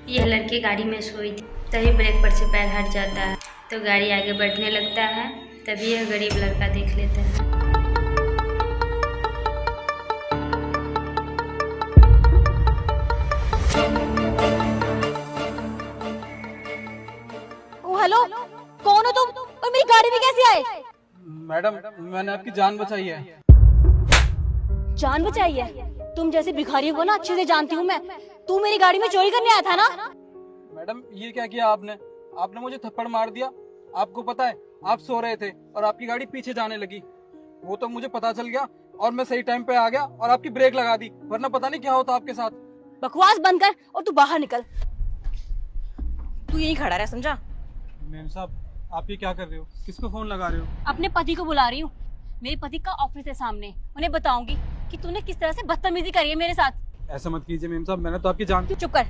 यह लड़की गाड़ी में सोई थी, तभी ब्रेक पर से पैर हट जाता है तो गाड़ी आगे बढ़ने लगता है। तभी यह गरीब लड़का देख लेता है। ओ हेलो, कौन हो तुम और मेरी गाड़ी में कैसे आए? मैडम, मैंने आपकी जान बचाई है। जान बचाई है? तुम जैसे भिखारी को ना अच्छे से जानती हूँ मैं। तू मेरी गाड़ी में चोरी करने आया था ना? मैडम, ये क्या किया आपने? आपने मुझे थप्पड़ मार दिया। आपको पता है, आप सो रहे थे और आपकी गाड़ी पीछे जाने लगी। वो तो मुझे पता चल गया और मैं सही टाइम पे आ गया और आपकी ब्रेक लगा दी, वरना पता नहीं क्या होता आपके साथ। बकवास बंद कर और तू बाहर निकल। तू यहीं खड़ा रह, समझा? मैम साहब, आप ये क्या कर रहे हो? किसको फोन लगा रहे हो? अपने पति को बुला रही हूँ। मेरे पति का ऑफिस है सामने, उन्हें बताऊंगी कि तूने किस तरह से बदतमीजी करी है मेरे साथ। ऐसा मत कीजिए मैम साहब, मैंने तो आपकी जान। तू चुप कर।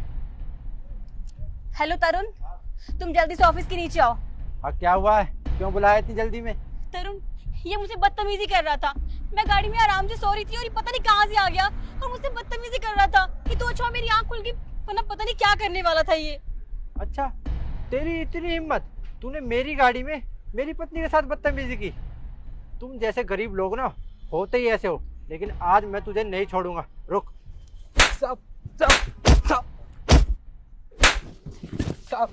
हेलो तरुण, तुम जल्दी से ऑफिस के नीचे आओ। हाँ, क्या हुआ है? क्यों बुलाया इतनी जल्दी में? तरुण, ये मुझे बदतमीजी कर रहा था। मैं गाड़ी में आराम से सो रही थी और ये पता नहीं कहाँ से आ गया और मुझसे बदतमीजी कर रहा था कि तो अच्छा मेरी आंख खुल गई, वरना पता नहीं क्या करने वाला था ये। अच्छा, तेरी इतनी हिम्मत, तूने मेरी गाड़ी में मेरी पत्नी के साथ बदतमीजी की। तुम जैसे गरीब लोग ना होते ही ऐसे हो, लेकिन आज मैं तुझे नहीं छोड़ूंगा। रुक। साहब, साहब, साहब, साहब,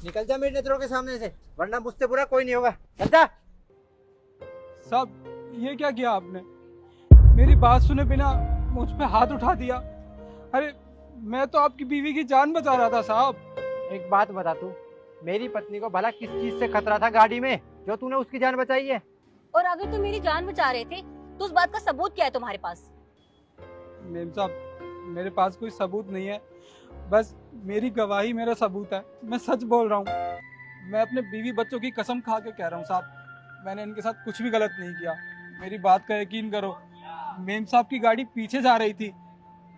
निकल जा मेरी नजरों के सामने से, वरना मुझसे बुरा कोई नहीं होगा। चल जा। साहब, ये क्या किया आपने? मेरी बात सुने बिना मुझ पे हाथ उठा दिया। अरे, मैं तो आपकी बीवी की जान बचा रहा था साहब। एक बात बता, तू मेरी पत्नी को भला किस चीज से खतरा था गाड़ी में जो तूने उसकी जान बचाई है? और अगर तुम मेरी जान बचा रहे थे तो उस बात का सबूत क्या है तुम्हारे पास? मेम साहब, मेरे पास कोई सबूत नहीं है, बस मेरी गवाही मेरा सबूत है। मैं सच बोल रहा हूँ। मैं अपने बीवी बच्चों की कसम खा के कह रहा हूँ साहब, मैंने इनके साथ कुछ भी गलत नहीं किया। मेरी बात का यकीन करो। मेम साहब की गाड़ी पीछे जा रही थी,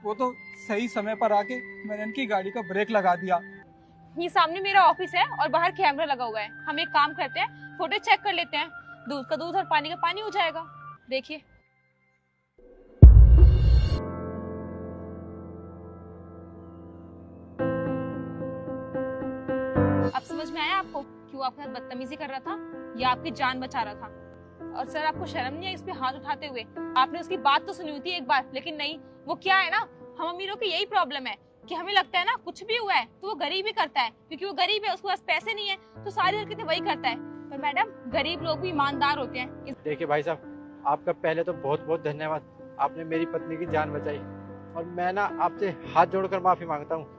वो तो सही समय पर आके मैंने इनकी गाड़ी का ब्रेक लगा दिया। ये सामने मेरा ऑफिस है और बाहर कैमरा लगा हुआ है। हम एक काम करते हैं, फुटेज चेक कर लेते हैं। दूध का दूध और पानी का पानी हो जाएगा। देखिए, अब समझ में आया आपको क्यों आपके साथ बदतमीजी कर रहा था या आपकी जान बचा रहा था? और सर, आपको शर्म नहीं आई इस पे हाथ उठाते हुए? आपने उसकी बात तो सुनी थी एक बार, लेकिन नहीं। वो क्या है ना, हम अमीरों की यही प्रॉब्लम है कि हमें लगता है ना कुछ भी हुआ है तो वो गरीब ही करता है, क्योंकि वो गरीब है, उसके पास पैसे नहीं है तो सारी हरकतें वही करता है। पर मैडम, गरीब लोग भी ईमानदार होते हैं। देखिए भाई साहब, आपका पहले तो बहुत बहुत धन्यवाद। आपने मेरी पत्नी की जान बचाई और मैं ना आपसे हाथ जोड़कर माफी मांगता हूँ।